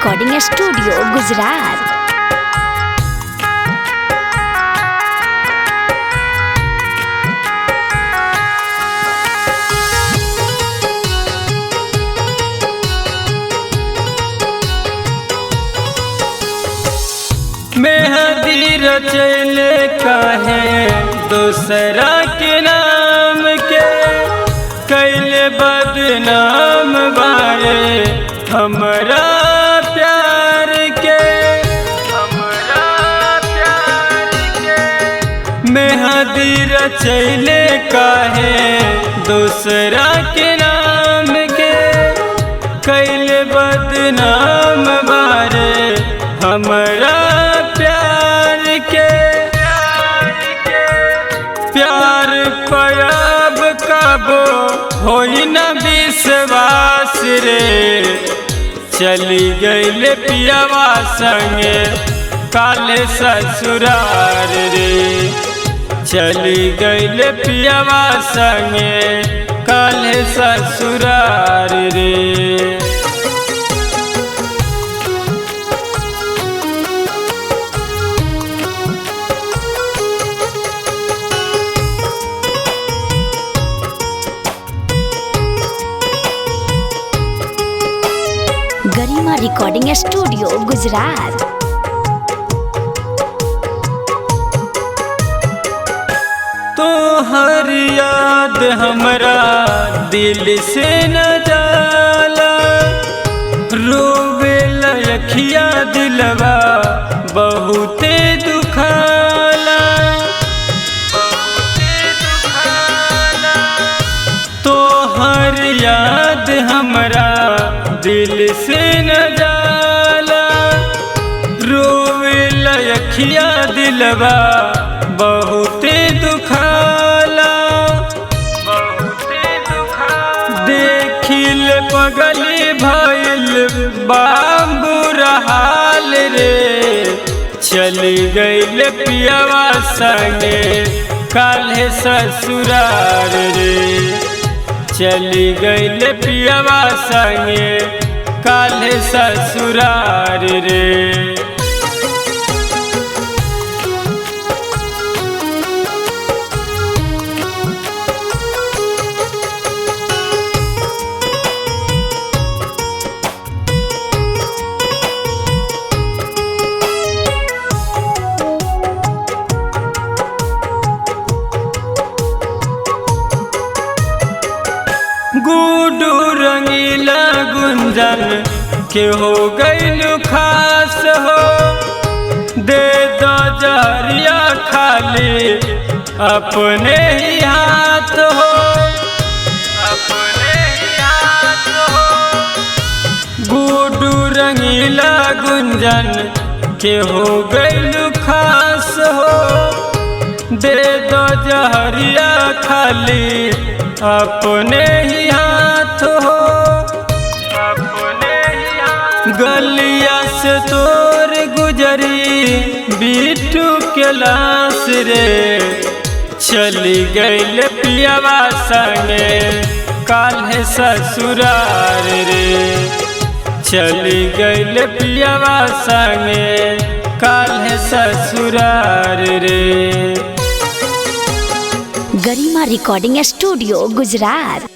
Recording studio Gujarat. मेहंदी रचले काहे दूसरा के नाम के कैले बदनाम बारे हमरा प्यार के मेहंदी रचले काहे दूसरा के नाम के कैले बदनाम बारे हमरा प्यार पयाब कबो होई न विश्वास रे चली गईले पियावा संगे काले ससुरार रे चली गईले पियावा संगे काले ससुरार रे। गरिमा रिकॉर्डिंग स्टूडियो गुजरात। तो हर याद हमरा दिल से न जाला रोवे लखिया दिलवा बहुते दुखाला तो हर याद हमरा दिल से न जाला रोवे लखिया दिलवा बहुते दुखाला देखिल पगली भइल बाबू रहाल रे चली गईल पियावा संगे काल्हे ससुरार रे चली गईले पियावा संगे काल्हे ससुरार रे। गुडू रंगीला गुंजन के हो गईलू खास हो दे दो जहरिया खाली अपने ही हाथ हो गुडू रंगीला गुंजन के हो गईलू खास हो दे दो जहरिया खाली अपने ही हाथ हो गलिया से तोर गुजरी बिट्टू के लाश रे चली गईल पियावा संगे काल्हे ससुरार रे चली गईल पियावा संगे काल्हे ससुरार रे। गरिमा रिकॉर्डिंग स्टूडियो गुजरात।